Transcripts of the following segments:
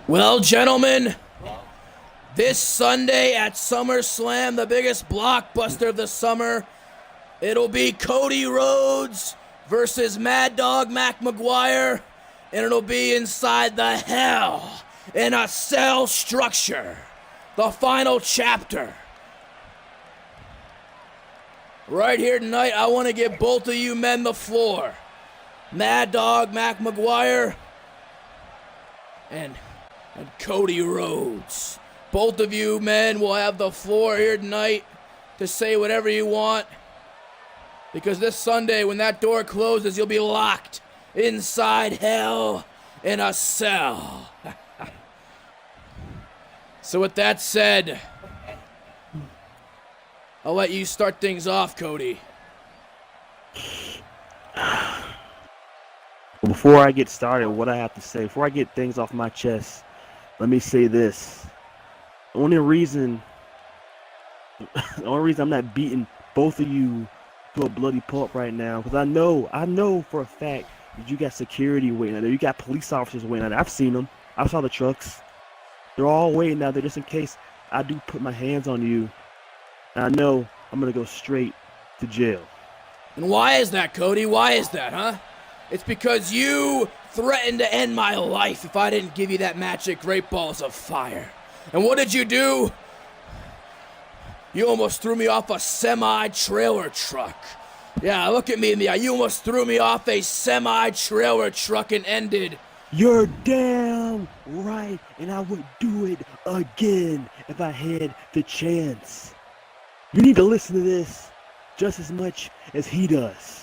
Well, gentlemen, this Sunday at SummerSlam, the biggest blockbuster of the summer, it'll be Cody Rhodes versus Mad Dog Mack Maguire, and it'll be inside the Hell in a Cell structure. The final chapter. Right here tonight, I want to give both of you men the floor. Mad Dog Mack Maguire and Cody Rhodes. Both of you men will have the floor here tonight to say whatever you want. Because this Sunday, when that door closes, you'll be locked inside hell in a cell. So with that said, I'll let you start things off, Cody. Before I get started, what I have to say, before I get things off my chest, let me say this. The only reason I'm not beating both of you to a bloody pulp right now, because I know for a fact that you got security waiting out there. You got police officers waiting out there. I've seen them. I saw the trucks. They're all waiting out there just in case I do put my hands on you. And I know I'm going to go straight to jail. And why is that, Cody? Why is that, huh? It's because you threatened to end my life if I didn't give you that magic great balls of fire. And what did you do? You almost threw me off a semi-trailer truck. Yeah, look at me in the eye. You almost threw me off a semi-trailer truck and ended. You're damn right, and I would do it again if I had the chance. You need to listen to this just as much as he does.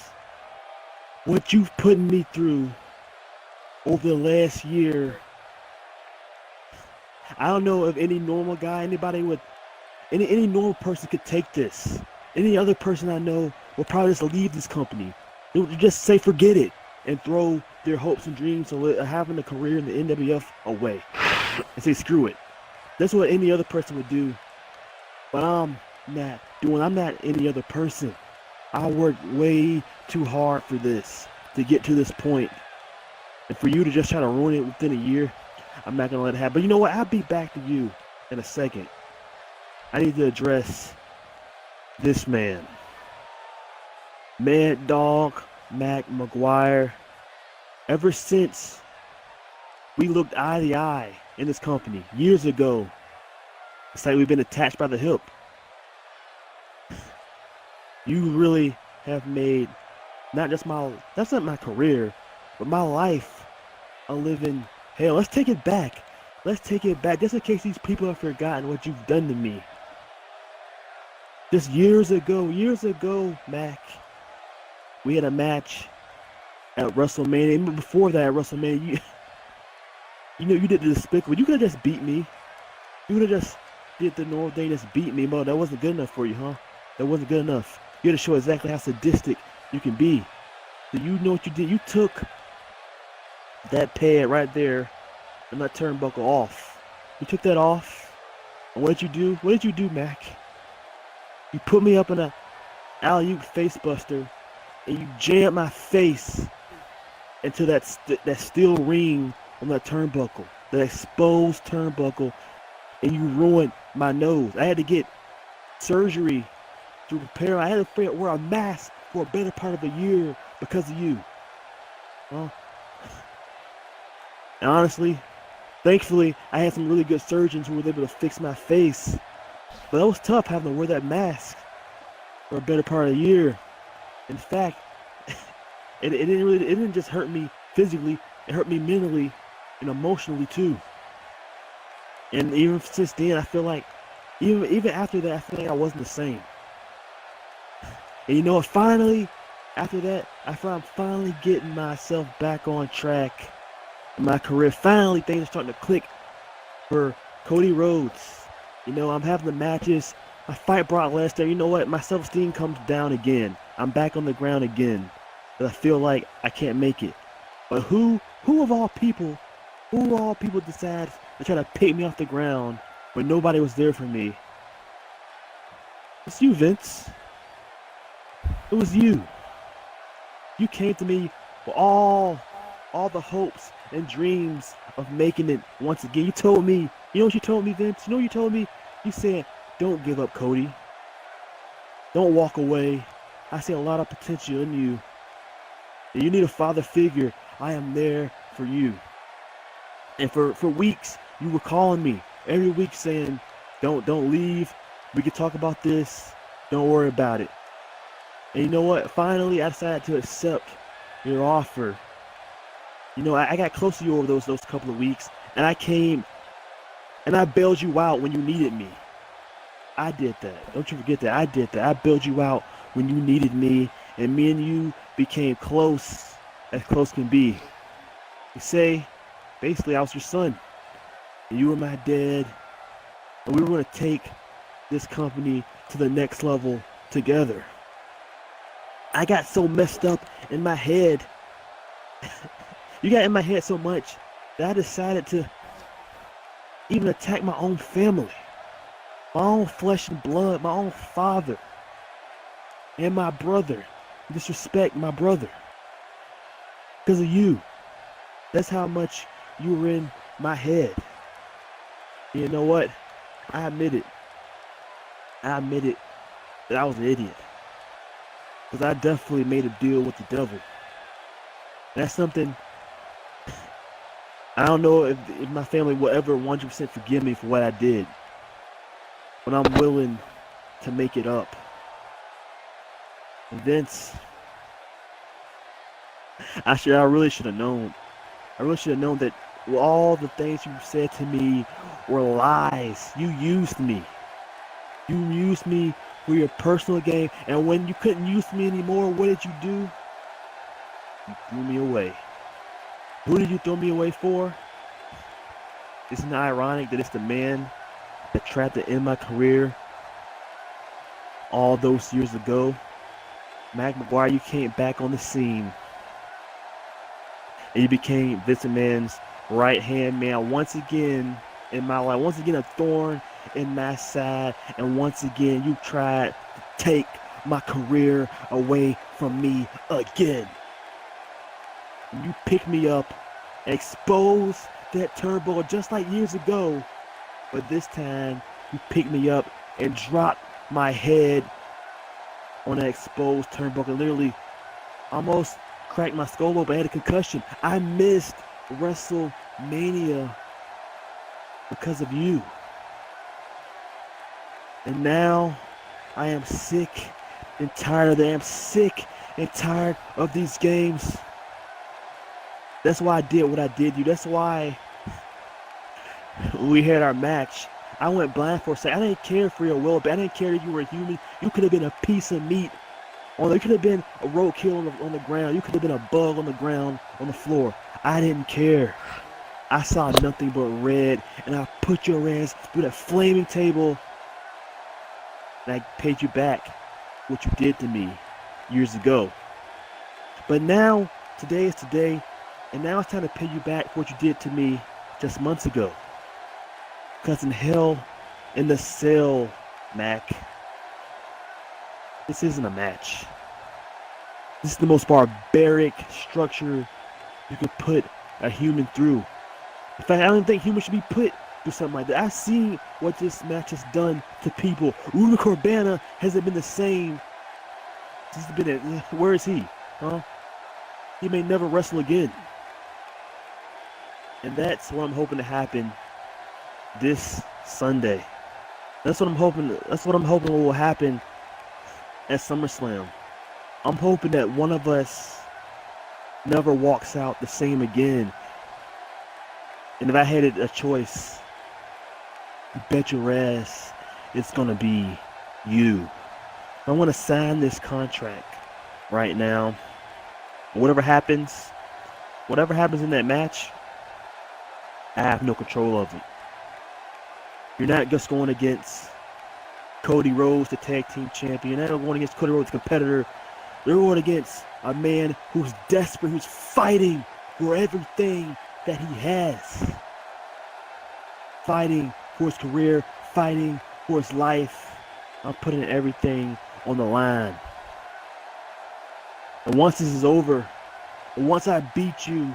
What you've put me through over the last year, I don't know if any normal guy, any normal person could take this. Any other person I know will probably just leave this company. They would just say forget it and throw their hopes and dreams of having a career in the NWF away and say screw it. That's what any other person would do. But I'm not any other person. I worked way too hard for this to get to this point. And for you to just try to ruin it within a year, I'm not going to let it happen. But you know what? I'll be back to you in a second. I need to address this man. Mad Dog Mack Maguire. Ever since we looked eye to eye in this company years ago, it's like we've been attached by the hip. You really have made that's not my career, but my life a living hell. Let's take it back. Just in case these people have forgotten what you've done to me. Just years ago, Mac, we had a match at WrestleMania. Even before that, at WrestleMania, you did the despicable. You could have just beat me. You could have just did the normal thing, just beat me, but that wasn't good enough for you, huh? That wasn't good enough. You had to show exactly how sadistic you can be. So you know what you did? You took that pad right there and that turnbuckle off. You took that off. And what did you do? What did you do, Mac? You put me up in a alley-oop face buster and you jammed my face into that steel ring on that turnbuckle, that exposed turnbuckle, and you ruined my nose. I had to get surgery to repair. I had to wear a mask for a better part of a year because of you. Well, and honestly, thankfully, I had some really good surgeons who were able to fix my face. But that was tough having to wear that mask for a better part of a year. In fact, it didn't just hurt me physically, it hurt me mentally and emotionally too. And even since then, I feel like, even after that, I feel like I wasn't the same. And you know what, finally, after that, I feel I'm finally getting myself back on track in my career. Finally, things are starting to click for Cody Rhodes. You know, I'm having the matches. I fight Brock Lesnar. You know what? My self-esteem comes down again. I'm back on the ground again. But I feel like I can't make it. But who of all people decides to try to pick me off the ground when nobody was there for me? It's you, Vince. It was you. You came to me with all the hopes and dreams of making it once again. You told me, you know what you told me, Vince? You know what you told me? You said, don't give up, Cody. Don't walk away. I see a lot of potential in you. You need a father figure. I am there for you. And for weeks, you were calling me every week saying, don't leave. We can talk about this. Don't worry about it. And you know what? Finally, I decided to accept your offer. You know, I got close to you over those couple of weeks, and I came and I bailed you out when you needed me. I did that. Don't you forget that. I did that. I bailed you out when you needed me, and me and you became close as close can be. You say, basically, I was your son, and you were my dad, and we were going to take this company to the next level together. I got so messed up in my head. You got in my head so much that I decided to even attack my own family, my own flesh and blood, my own father, and my brother. Disrespect my brother because of you. That's how much you were in my head. You know what? I admit it. I admit it that I was an idiot. Because I definitely made a deal with the devil. That's something I don't know if my family will ever 100% forgive me for what I did. But I'm willing to make it up. And Vince, I really should have known. I really should have known that all the things you said to me were lies. You used me. You used me for your personal gain. And when you couldn't use me anymore, what did you do? You threw me away. Who did you throw me away for? Isn't it ironic that it's the man that tried to end my career all those years ago? Mack Maguire, you came back on the scene. And you became Vince McMahon's right-hand man once again in my life. Once again, a thorn in my side. And once again, you tried to take my career away from me again. You picked me up and exposed that turnbuckle just like years ago. But this time, you picked me up and dropped my head on that exposed turnbuckle. Literally almost cracked my skull open. I had a concussion. I missed WrestleMania because of you. And now I am sick and tired of that. I'm sick and tired of these games. That's why I did what I did to you. That's why we had our match. I went blind for a second. I didn't care for your will, but I didn't care that you were a human. You could have been a piece of meat. You could have been a roadkill on the ground. You could have been a bug on the ground, on the floor. I didn't care. I saw nothing but red, and I put your ass through that flaming table, and I paid you back what you did to me years ago. But now, today is today, and now it's time to pay you back for what you did to me just months ago. Because in hell in the cell, Mac, this isn't a match. This is the most barbaric structure you could put a human through. In fact, I don't think humans should be put through something like that. I've seen what this match has done to people. Rudy Corbana hasn't been the same. Where is he? Huh? He may never wrestle again. And that's what I'm hoping to happen this Sunday. That's what I'm hoping will happen at SummerSlam. I'm hoping that one of us never walks out the same again. And if I had a choice, you bet your ass it's gonna be you. I want to sign this contract right now. Whatever happens in that match, I have no control of it. You're not just going against Cody Rhodes, the tag team champion. You're not going against Cody Rhodes, the competitor. You're going against a man who's desperate, who's fighting for everything that he has. Fighting for his career, fighting for his life. I'm putting everything on the line. And once this is over, and once I beat you,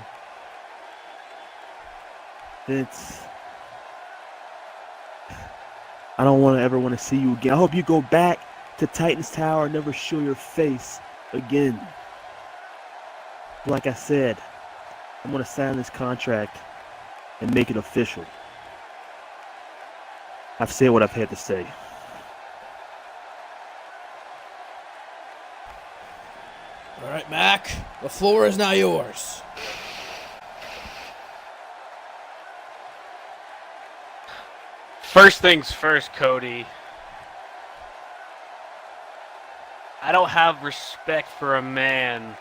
Vince, I don't ever want to see you again. I hope you go back to Titan's Tower and never show your face again. But like I said, I'm going to sign this contract and make it official. I've said what I've had to say. All right, Mac, the floor is now yours. First things first, Cody. I don't have respect for a man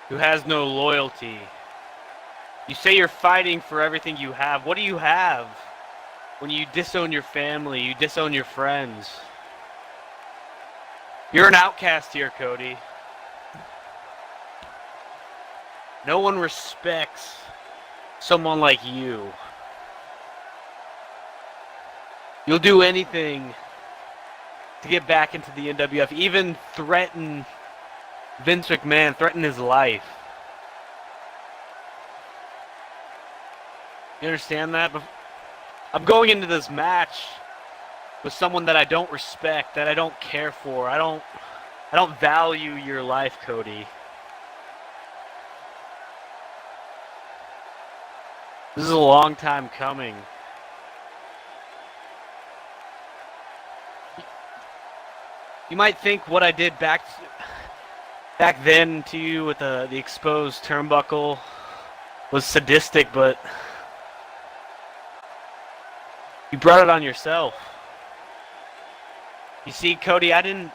who has no loyalty. You say you're fighting for everything you have. What do you have when you disown your family, you disown your friends? You're an outcast here, Cody. No one respects someone like you. You'll do anything to get back into the NWF, even threaten Vince McMahon, threaten his life. You understand that? I'm going into this match with someone that I don't respect, that I don't care for. I don't value your life, Cody. This is a long time coming. You might think what I did back then to you with the exposed turnbuckle was sadistic, but you brought it on yourself. You see, Cody, I didn't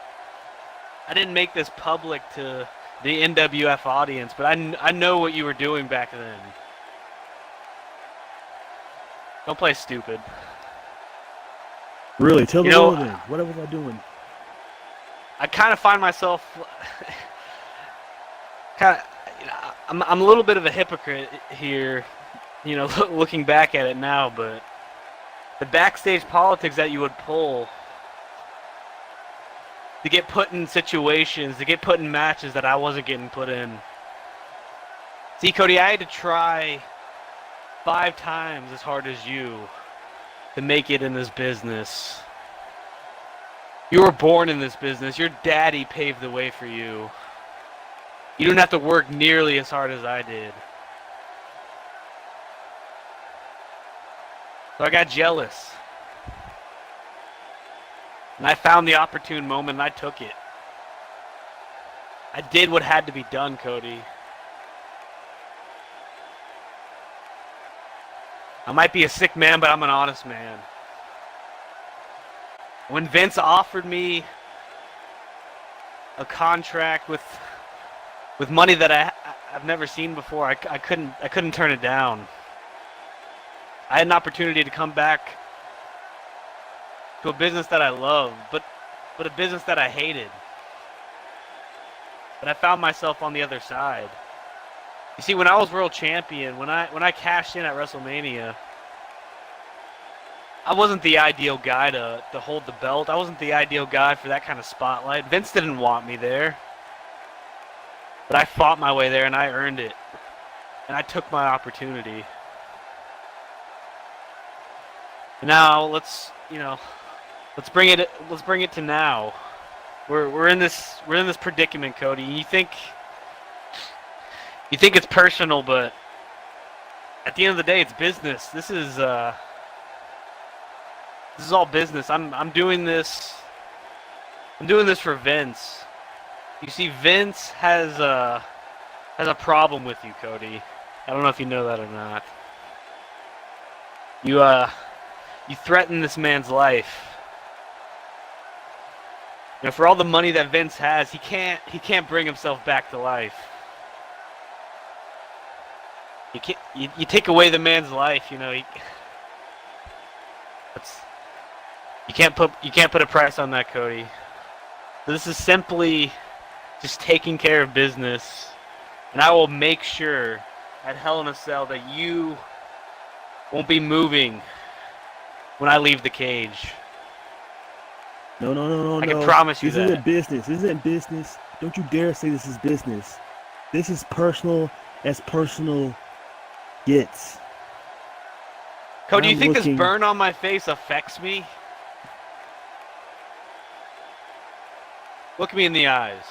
make this public to the NWF audience, but I know what you were doing back then. Don't play stupid. Really? Tell the world then. What was I doing? I kind of find myself I'm a little bit of a hypocrite here, looking back at it now, but the backstage politics that you would pull to get put in situations, to get put in matches that I wasn't getting put in. See, Cody, I had to try 5 times as hard as you to make it in this business. You were born in this business. Your daddy paved the way for you. You didn't have to work nearly as hard as I did. So I got jealous. And I found the opportune moment and I took it. I did what had to be done, Cody. I might be a sick man, but I'm an honest man. When Vince offered me a contract with money that I've never seen before, I couldn't turn it down. I had an opportunity to come back to a business that I loved, but a business that I hated. But I found myself on the other side. You see, when I was world champion, when I cashed in at WrestleMania, I wasn't the ideal guy to hold the belt. I wasn't the ideal guy for that kind of spotlight. Vince didn't want me there. But I fought my way there and I earned it. And I took my opportunity. And now let's bring it to now. We're in this predicament, Cody. You think it's personal, but at the end of the day, it's business. This is all business. I'm doing this for Vince. You see, Vince has a problem with you, Cody. I don't know if you know that or not. You threaten this man's life. For all the money that Vince has, he can't bring himself back to life. You take away the man's life, you can't put a price on that, Cody. This is simply just taking care of business, and I will make sure at Hell in a Cell that you won't be moving when I leave the cage. No. I can promise you that. This isn't business. This isn't business. Don't you dare say this is business. This is personal as personal gets. Cody, do you think this looking- burn on my face affects me? Look me in the eyes.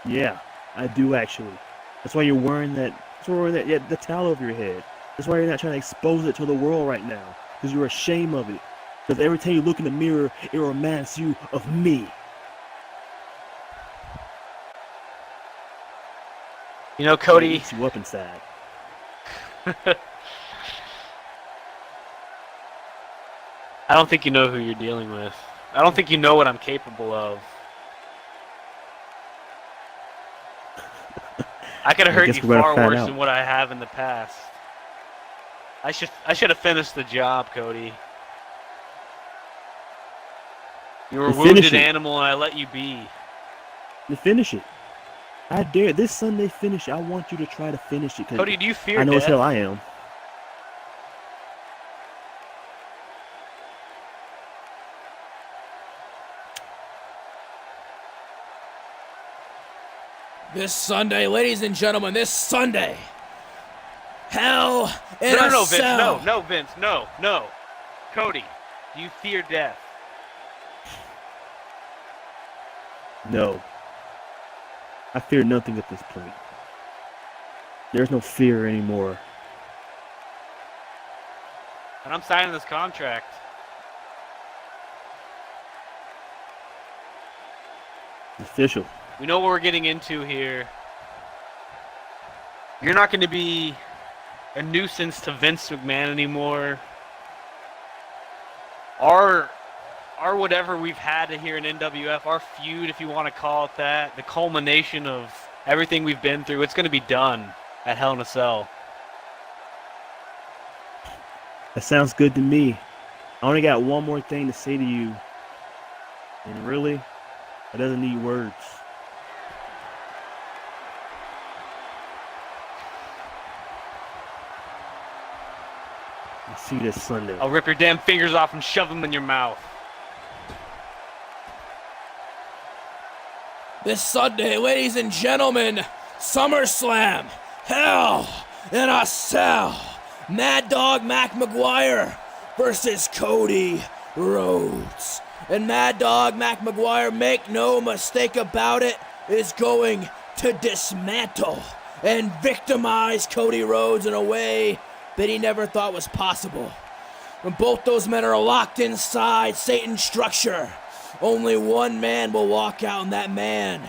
Yeah, I do actually. That's why you're wearing that. That's why you're wearing that. Yeah, the towel over your head. That's why you're not trying to expose it to the world right now, because you're ashamed of it. Because every time you look in the mirror, it reminds you of me. You know, It Cody. eats you up inside. I don't think you know who you're dealing with. I don't think you know what I'm capable of. I could have hurt you we're gonna far find worse out. than what I have in the past. I should have finished the job, Cody. You were a You finish wounded it. animal and I let you be. To finish it. I dare this Sunday finish. I want you to try to finish it. 'Cause Cody, do you fear I know death? as hell I am. This Sunday, ladies and gentlemen, this Sunday, Hell in a No, Vince, Cell. no, Vince, no. Cody, do you fear death? No. I fear nothing at this point. There's no fear anymore. And I'm signing this contract. Official. We know what we're getting into here. You're not going to be a nuisance to Vince McMahon anymore. Our whatever we've had here in NWF, our feud, if you want to call it that, the culmination of everything we've been through, it's going to be done at Hell in a Cell. That sounds good to me. I only got one more thing to say to you. And really, it doesn't need words. I'll see you this Sunday. I'll rip your damn fingers off and shove them in your mouth. This Sunday, ladies and gentlemen, SummerSlam, Hell in a Cell. Mad Dog Mack Maguire versus Cody Rhodes. And Mad Dog Mack Maguire, make no mistake about it, is going to dismantle and victimize Cody Rhodes in a way that he never thought was possible. When both those men are locked inside Satan's structure, only one man will walk out, and that man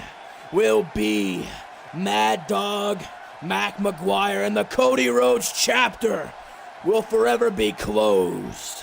will be Mad Dog Mack Maguire, and the Cody Rhodes chapter will forever be closed.